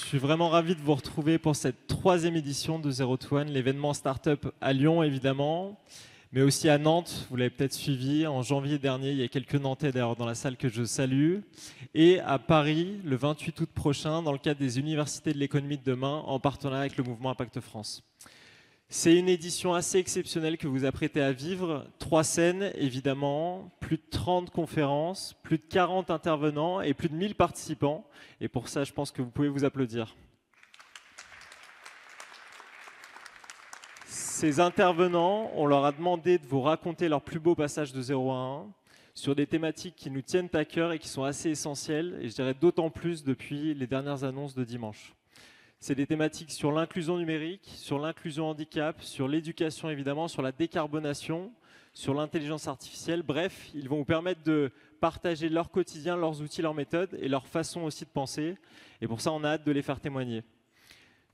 suis vraiment ravi de vous retrouver pour cette 3e édition de Zero to One, l'événement Startup à Lyon évidemment, mais aussi à Nantes, vous l'avez peut-être suivi, en janvier dernier, il y a quelques Nantais d'ailleurs dans la salle que je salue, et à Paris le 28 août prochain dans le cadre des Universités de l'économie de demain en partenariat avec le mouvement Impact France. C'est une édition assez exceptionnelle que vous apprêtez à vivre. 3 scènes, évidemment, plus de 30 conférences, plus de 40 intervenants et plus de 1000 participants. Et pour ça, je pense que vous pouvez vous applaudir. Ces intervenants, on leur a demandé de vous raconter leur plus beau passage de 0 à 1 sur des thématiques qui nous tiennent à cœur et qui sont assez essentielles, et je dirais d'autant plus depuis les dernières annonces de dimanche. C'est des thématiques sur l'inclusion numérique, sur l'inclusion handicap, sur l'éducation évidemment, sur la décarbonation, sur l'intelligence artificielle. Bref, ils vont vous permettre de partager leur quotidien, leurs outils, leurs méthodes et leur façon aussi de penser. Et pour ça, on a hâte de les faire témoigner.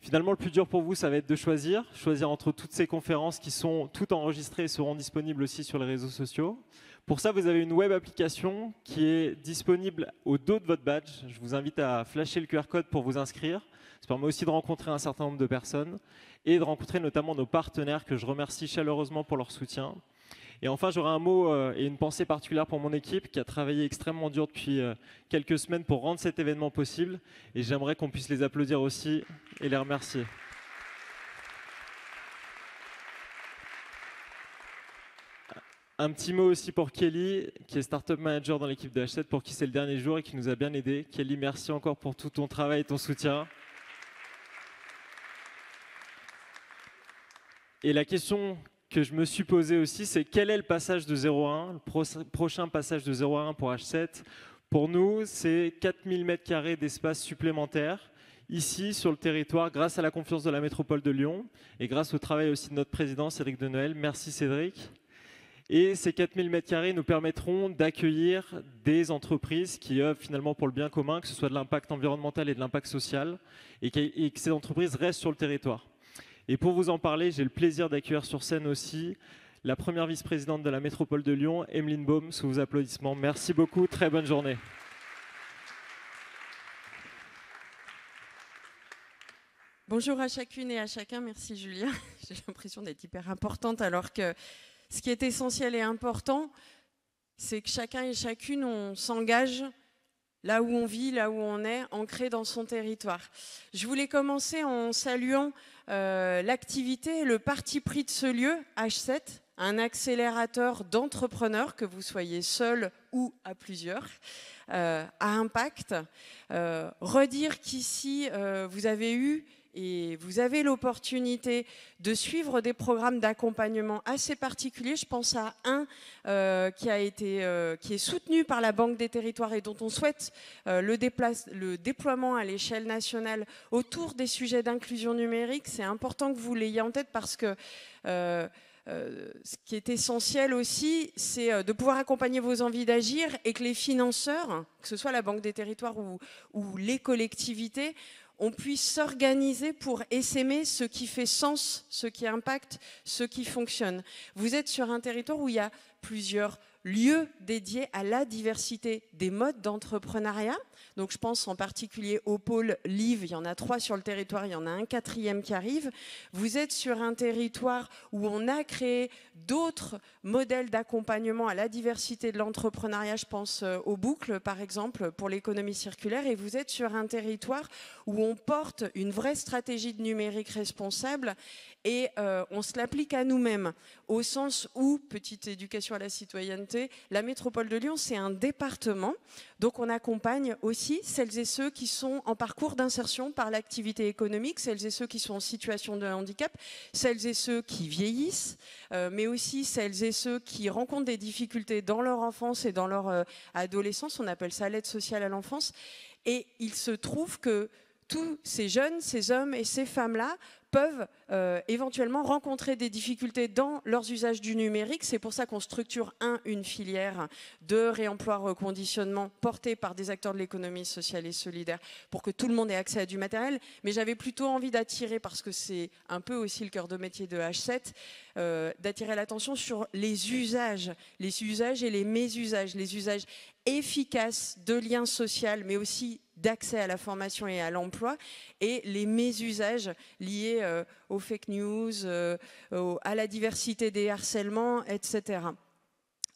Finalement, le plus dur pour vous, ça va être de choisir entre toutes ces conférences qui sont toutes enregistrées et seront disponibles aussi sur les réseaux sociaux. Pour ça, vous avez une web application qui est disponible au dos de votre badge. Je vous invite à flasher le QR code pour vous inscrire. Ça permet aussi de rencontrer un certain nombre de personnes et de rencontrer notamment nos partenaires que je remercie chaleureusement pour leur soutien. Et enfin, j'aurai un mot et une pensée particulière pour mon équipe qui a travaillé extrêmement dur depuis quelques semaines pour rendre cet événement possible. Et j'aimerais qu'on puisse les applaudir aussi et les remercier. Un petit mot aussi pour Kelly, qui est Startup Manager dans l'équipe de H7, pour qui c'est le dernier jour et qui nous a bien aidés. Kelly, merci encore pour tout ton travail et ton soutien. Et la question que je me suis posée aussi, c'est quel est le passage de 0 à 1, le prochain passage de 0 à 1 pour H7. Pour nous, c'est 4000 m² d'espace supplémentaire, ici sur le territoire, grâce à la confiance de la métropole de Lyon et grâce au travail aussi de notre président Cédric Denoël. Merci Cédric. Et ces 4000 m² nous permettront d'accueillir des entreprises qui œuvrent finalement pour le bien commun, que ce soit de l'impact environnemental et de l'impact social, et que ces entreprises restent sur le territoire. Et pour vous en parler, j'ai le plaisir d'accueillir sur scène aussi la première vice-présidente de la métropole de Lyon, Emeline Baume, sous vos applaudissements. Merci beaucoup, très bonne journée. Bonjour à chacune et à chacun, merci Julien. J'ai l'impression d'être hyper importante alors que ce qui est essentiel et important, c'est que chacun et chacune, on s'engage là où on vit, là où on est, ancré dans son territoire. Je voulais commencer en saluant l'activité et le parti pris de ce lieu, H7, un accélérateur d'entrepreneurs, que vous soyez seul ou à plusieurs, à impact. Redire qu'ici, vous avez eu et vous avez l'opportunité de suivre des programmes d'accompagnement assez particuliers. Je pense à un qui est soutenu par la Banque des Territoires et dont on souhaite le déploiement à l'échelle nationale autour des sujets d'inclusion numérique. C'est important que vous l'ayez en tête parce que ce qui est essentiel aussi, c'est de pouvoir accompagner vos envies d'agir et que les financeurs, que ce soit la Banque des Territoires ou les collectivités, on puisse s'organiser pour essaimer ce qui fait sens, ce qui impacte, ce qui fonctionne. Vous êtes sur un territoire où il y a plusieurs lieux dédiés à la diversité des modes d'entrepreneuriat. Donc je pense en particulier au pôle LIV, il y en a 3 sur le territoire, il y en a un 4e qui arrive. Vous êtes sur un territoire où on a créé d'autres modèles d'accompagnement à la diversité de l'entrepreneuriat, je pense aux boucles par exemple pour l'économie circulaire, et vous êtes sur un territoire où on porte une vraie stratégie de numérique responsable et on se l'applique à nous-mêmes, au sens où, petite éducation à la citoyenneté, la métropole de Lyon, c'est un département, donc on accompagne aussi celles et ceux qui sont en parcours d'insertion par l'activité économique, celles et ceux qui sont en situation de handicap, celles et ceux qui vieillissent, mais aussi celles et ceux qui rencontrent des difficultés dans leur enfance et dans leur adolescence, on appelle ça l'aide sociale à l'enfance, et il se trouve que tous ces jeunes, ces hommes et ces femmes-là peuvent éventuellement rencontrer des difficultés dans leurs usages du numérique. C'est pour ça qu'on structure une filière de réemploi reconditionnement portée par des acteurs de l'économie sociale et solidaire pour que tout le monde ait accès à du matériel. Mais j'avais plutôt envie d'attirer, parce que c'est un peu aussi le cœur de métier de H7, d'attirer l'attention sur les usages et les mésusages, les usages efficaces de lien social, mais aussi d'accès à la formation et à l'emploi, et les mésusages liés aux fake news, à la diversité des harcèlements, etc.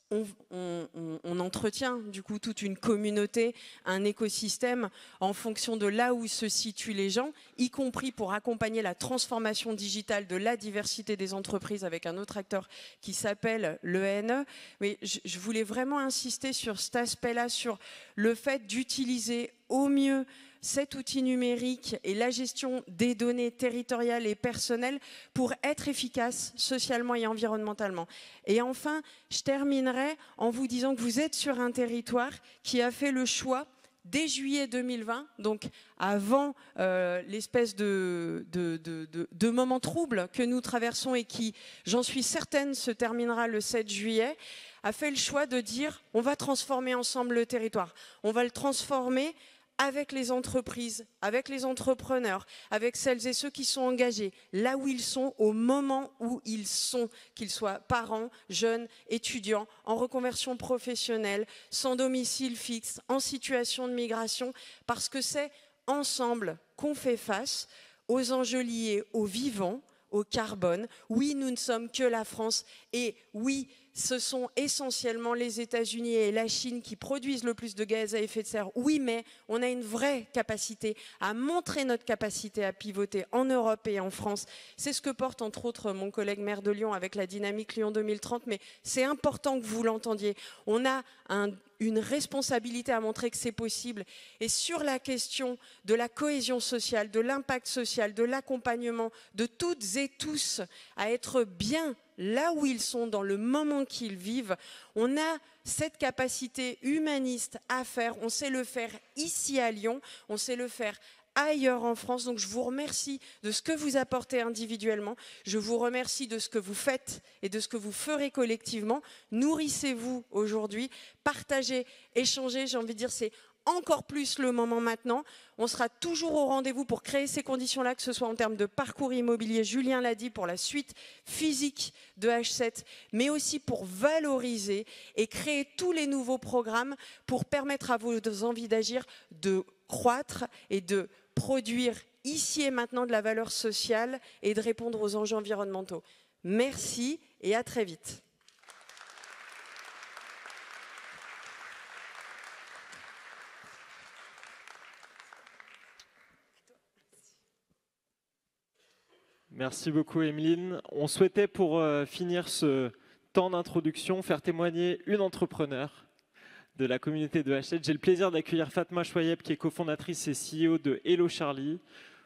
On entretient du coup toute une communauté, un écosystème en fonction de là où se situent les gens, y compris pour accompagner la transformation digitale de la diversité des entreprises avec un autre acteur qui s'appelle l'ENE. Mais je voulais vraiment insister sur cet aspect-là, sur le fait d'utiliser au mieux cet outil numérique et la gestion des données territoriales et personnelles pour être efficace socialement et environnementalement. Et enfin, je terminerai en vous disant que vous êtes sur un territoire qui a fait le choix dès juillet 2020, donc avant l'espèce de moment trouble que nous traversons et qui, j'en suis certaine, se terminera le 7 juillet, a fait le choix de dire on va transformer ensemble le territoire. On va le transformer avec les entreprises, avec les entrepreneurs, avec celles et ceux qui sont engagés, là où ils sont, au moment où ils sont, qu'ils soient parents, jeunes, étudiants, en reconversion professionnelle, sans domicile fixe, en situation de migration, parce que c'est ensemble qu'on fait face aux enjeux liés au vivant, au carbone. Oui, nous ne sommes que la France, et oui, ce sont essentiellement les États-Unis et la Chine qui produisent le plus de gaz à effet de serre. Oui, mais on a une vraie capacité à montrer notre capacité à pivoter en Europe et en France. C'est ce que porte entre autres mon collègue maire de Lyon avec la dynamique Lyon 2030, mais c'est important que vous l'entendiez. On a une responsabilité à montrer que c'est possible. Et sur la question de la cohésion sociale, de l'impact social, de l'accompagnement de toutes et tous à être bien là où ils sont, dans le moment qu'ils vivent, on a cette capacité humaniste à faire. On sait le faire ici à Lyon, on sait le faire ailleurs en France. Donc je vous remercie de ce que vous apportez individuellement, je vous remercie de ce que vous faites et de ce que vous ferez collectivement. Nourrissez-vous aujourd'hui, partagez, échangez, j'ai envie de dire c'est encore plus le moment maintenant. On sera toujours au rendez-vous pour créer ces conditions-là, que ce soit en termes de parcours immobilier, Julien l'a dit, pour la suite physique de H7, mais aussi pour valoriser et créer tous les nouveaux programmes pour permettre à vos envies d'agir de croître et de produire ici et maintenant de la valeur sociale et de répondre aux enjeux environnementaux. Merci et à très vite. Merci beaucoup, Emeline. On souhaitait, pour finir ce temps d'introduction, faire témoigner une entrepreneure de la communauté de H7. J'ai le plaisir d'accueillir Fatma Chouayeb, qui est cofondatrice et CEO de Hello Charlie.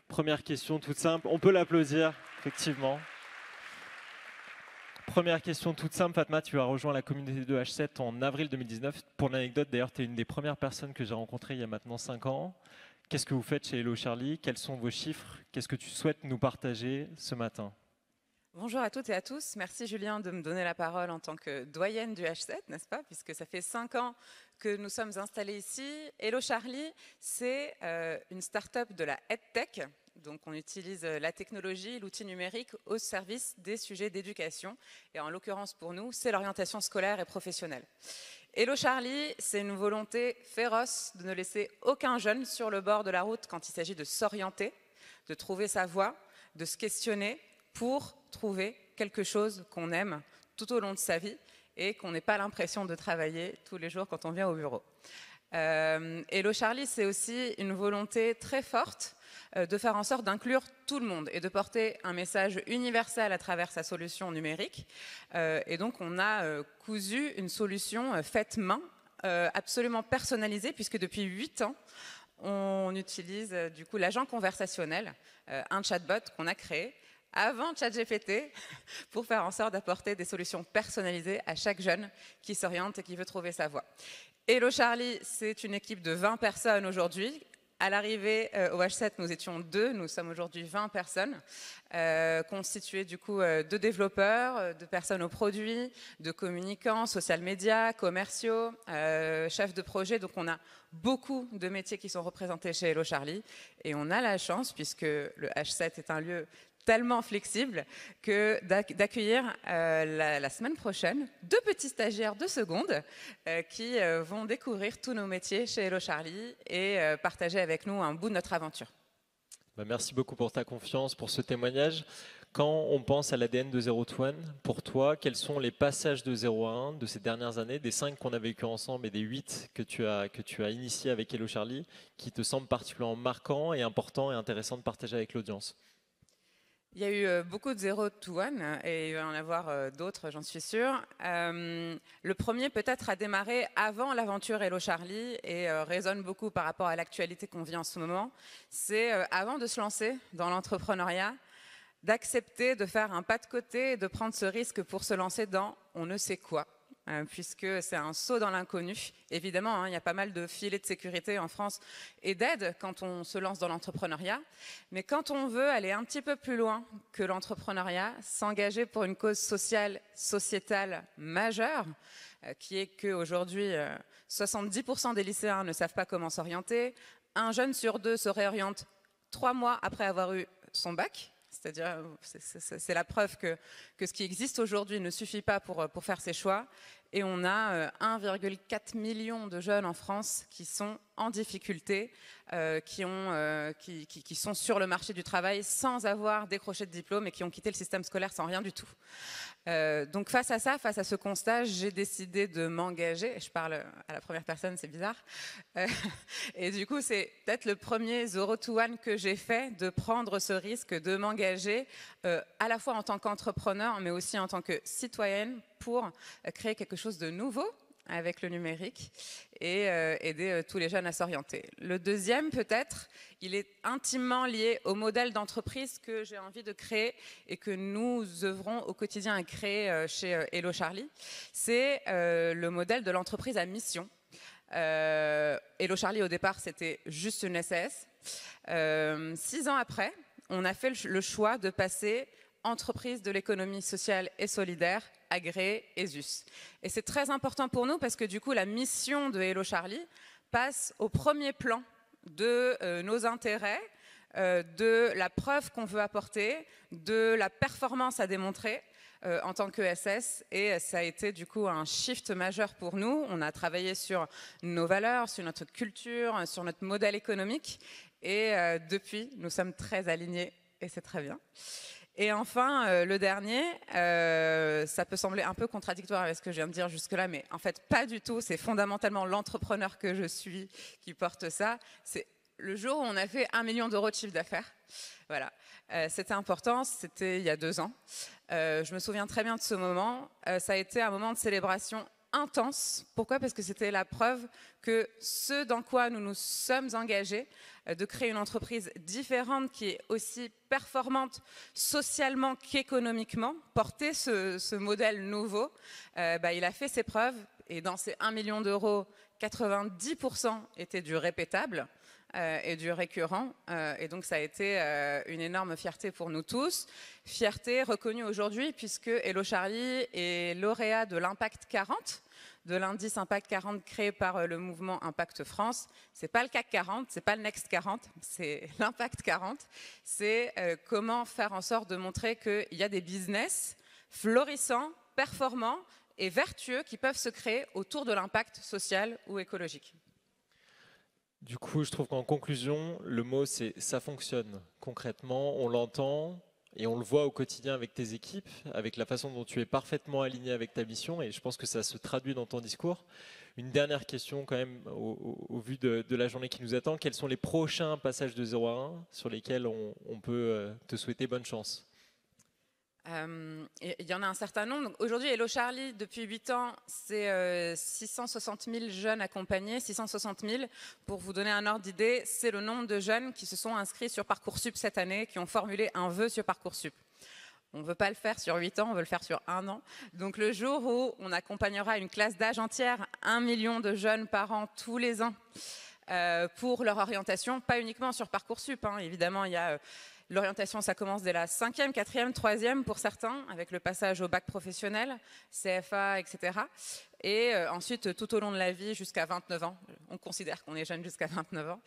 Première question toute simple. On peut l'applaudir, effectivement. Première question toute simple. Fatma, tu as rejoint la communauté de H7 en avril 2019. Pour l'anecdote, d'ailleurs, tu es une des premières personnes que j'ai rencontrées il y a maintenant 5 ans. Qu'est-ce que vous faites chez Hello Charlie? Quels sont vos chiffres? Qu'est-ce que tu souhaites nous partager ce matin? Bonjour à toutes et à tous. Merci Julien de me donner la parole en tant que doyenne du H7, n'est-ce pas? Puisque ça fait 5 ans que nous sommes installés ici. Hello Charlie, c'est une start-up de la EdTech. Donc on utilise la technologie, l'outil numérique au service des sujets d'éducation. Et en l'occurrence pour nous, c'est l'orientation scolaire et professionnelle. Hello Charlie, c'est une volonté féroce de ne laisser aucun jeune sur le bord de la route quand il s'agit de s'orienter, de trouver sa voie, de se questionner pour trouver quelque chose qu'on aime tout au long de sa vie et qu'on n'ait pas l'impression de travailler tous les jours quand on vient au bureau. Hello Charlie, c'est aussi une volonté très forte de faire en sorte d'inclure tout le monde et de porter un message universel à travers sa solution numérique. Et donc, on a cousu une solution faite main, absolument personnalisée, puisque depuis 8 ans, on utilise du coup l'agent conversationnel, un chatbot qu'on a créé avant ChatGPT pour faire en sorte d'apporter des solutions personnalisées à chaque jeune qui s'oriente et qui veut trouver sa voie. Hello Charlie, c'est une équipe de 20 personnes aujourd'hui. À l'arrivée au H7, nous étions 2, nous sommes aujourd'hui 20 personnes, constituées du coup de développeurs, de personnes aux produits, de communicants, social media, commerciaux, chefs de projet. Donc on a beaucoup de métiers qui sont représentés chez Hello Charlie et on a la chance, puisque le H7 est un lieu tellement flexible que d'accueillir la semaine prochaine 2 petits stagiaires de seconde qui vont découvrir tous nos métiers chez Hello Charlie et partager avec nous un bout de notre aventure. Merci beaucoup pour ta confiance, pour ce témoignage. Quand on pense à l'ADN de Zero to One, pour toi, quels sont les passages de 0 à 1 de ces dernières années, des 5 qu'on a vécu ensemble et des 8 que tu as initiés avec Hello Charlie, qui te semblent particulièrement marquants et importants et intéressants de partager avec l'audience? Il y a eu beaucoup de 0 to 1 et il va y en avoir d'autres, j'en suis sûre. Le premier peut-être a démarré avant l'aventure Hello Charlie et résonne beaucoup par rapport à l'actualité qu'on vit en ce moment. C'est avant de se lancer dans l'entrepreneuriat, d'accepter de faire un pas de côté et de prendre ce risque pour se lancer dans on ne sait quoi. Puisque c'est un saut dans l'inconnu. Évidemment, il y a pas mal de filets de sécurité en France et d'aide quand on se lance dans l'entrepreneuriat. Mais quand on veut aller un petit peu plus loin que l'entrepreneuriat, s'engager pour une cause sociale, sociétale majeure, qui est qu'aujourd'hui, 70% des lycéens ne savent pas comment s'orienter. Un jeune sur 2 se réoriente 3 mois après avoir eu son bac. C'est-à-dire, c'est la preuve que ce qui existe aujourd'hui ne suffit pas pour faire ses choix. Et on a 1,4 million de jeunes en France qui sont en difficulté, qui sont sur le marché du travail sans avoir décroché de diplôme et qui ont quitté le système scolaire sans rien du tout. Donc face à ça, face à ce constat, j'ai décidé de m'engager. Je parle à la première personne, c'est bizarre. Et du coup, c'est peut-être le premier 0 to 1 que j'ai fait, de prendre ce risque, de m'engager à la fois en tant qu'entrepreneur, mais aussi en tant que citoyenne pour créer quelque chose de nouveau avec le numérique et aider tous les jeunes à s'orienter. Le deuxième, peut-être, il est intimement lié au modèle d'entreprise que j'ai envie de créer et que nous œuvrons au quotidien à créer chez Hello Charlie. C'est le modèle de l'entreprise à mission. Hello Charlie, au départ, c'était juste une SAS. 6 ans après, on a fait le choix de passer entreprise de l'économie sociale et solidaire, agréée ESUS. Et c'est très important pour nous parce que du coup, la mission de Hello Charlie passe au premier plan de nos intérêts, de la preuve qu'on veut apporter, de la performance à démontrer en tant que SS. Et ça a été du coup un shift majeur pour nous. On a travaillé sur nos valeurs, sur notre culture, sur notre modèle économique. Et depuis, nous sommes très alignés et c'est très bien. Et enfin, le dernier, ça peut sembler un peu contradictoire avec ce que je viens de dire jusque-là, mais en fait, pas du tout. C'est fondamentalement l'entrepreneur que je suis qui porte ça. C'est le jour où on a fait 1 million d'euros de chiffre d'affaires. Voilà. C'était important, c'était il y a 2 ans. Je me souviens très bien de ce moment. Ça a été un moment de célébration intense. Pourquoi? Parce que c'était la preuve que ce dans quoi nous nous sommes engagés, de créer une entreprise différente qui est aussi performante socialement qu'économiquement, porter ce modèle nouveau, il a fait ses preuves et dans ces 1 million d'euros, 90% étaient du répétable et du récurrent. Et donc ça a été une énorme fierté pour nous tous. Fierté reconnue aujourd'hui puisque Hello Charlie est lauréat de l'Impact 40, de l'indice Impact 40 créé par le mouvement Impact France. C'est pas le CAC 40, c'est pas le Next 40, c'est l'Impact 40. C'est comment faire en sorte de montrer qu'il y a des business florissants, performants et vertueux qui peuvent se créer autour de l'impact social ou écologique. Du coup, je trouve qu'en conclusion, le mot c'est « ça fonctionne ». Concrètement, on l'entend et on le voit au quotidien avec tes équipes, avec la façon dont tu es parfaitement aligné avec ta mission et je pense que ça se traduit dans ton discours. Une dernière question quand même au vu de la journée qui nous attend. Quels sont les prochains passages de 0 à 1 sur lesquels on peut te souhaiter bonne chance? Il y en a un certain nombre. Aujourd'hui, Hello Charlie, depuis 8 ans, c'est 660 000 jeunes accompagnés. 660 000, pour vous donner un ordre d'idée, c'est le nombre de jeunes qui se sont inscrits sur Parcoursup cette année, qui ont formulé un vœu sur Parcoursup. On ne veut pas le faire sur 8 ans, on veut le faire sur 1 an. Donc le jour où on accompagnera une classe d'âge entière, 1 million de jeunes par an tous les ans, pour leur orientation, pas uniquement sur Parcoursup, hein. Évidemment, il y a... L'orientation, ça commence dès la 5e, 4e, 3e pour certains, avec le passage au bac professionnel, CFA, etc. Et ensuite, tout au long de la vie, jusqu'à 29 ans. on considère qu'on est jeune jusqu'à 29 ans,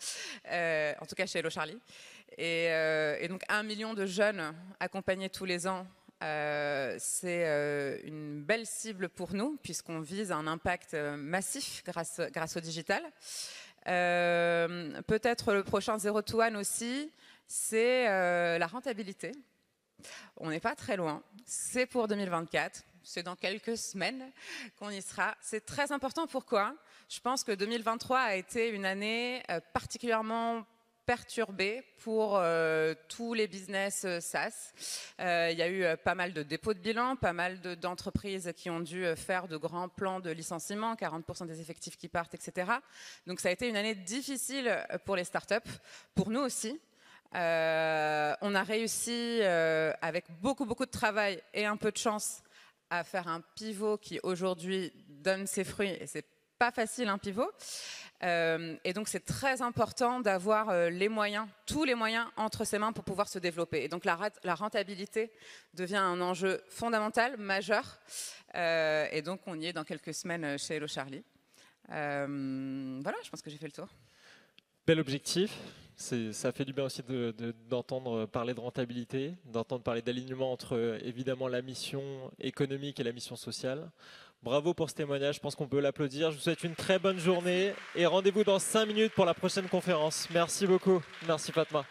en tout cas chez Hello Charlie. Et donc 1 million de jeunes accompagnés tous les ans, c'est une belle cible pour nous, puisqu'on vise un impact massif grâce au digital. Peut-être le prochain Zero to One aussi, c'est la rentabilité. On n'est pas très loin, c'est pour 2024, c'est dans quelques semaines qu'on y sera. C'est très important, pourquoi? Je pense que 2023 a été une année particulièrement perturbée pour tous les business SaaS. Il y a eu pas mal de dépôts de bilan, pas mal d'entreprises qui ont dû faire de grands plans de licenciement, 40% des effectifs qui partent, etc. Donc ça a été une année difficile pour les startups, pour nous aussi. On a réussi, avec beaucoup de travail et un peu de chance, à faire un pivot qui aujourd'hui donne ses fruits, et c'est pas facile un pivot. Et donc c'est très important d'avoir les moyens, tous les moyens entre ses mains pour pouvoir se développer. Et donc la rentabilité devient un enjeu fondamental, majeur. Et donc on y est dans quelques semaines chez Hello Charlie. Voilà, je pense que j'ai fait le tour. Bel objectif. Ça fait du bien aussi d'entendre parler de rentabilité, d'entendre parler d'alignement entre évidemment la mission économique et la mission sociale. Bravo pour ce témoignage, je pense qu'on peut l'applaudir. Je vous souhaite une très bonne journée et rendez-vous dans 5 minutes pour la prochaine conférence. Merci beaucoup. Merci Fatma.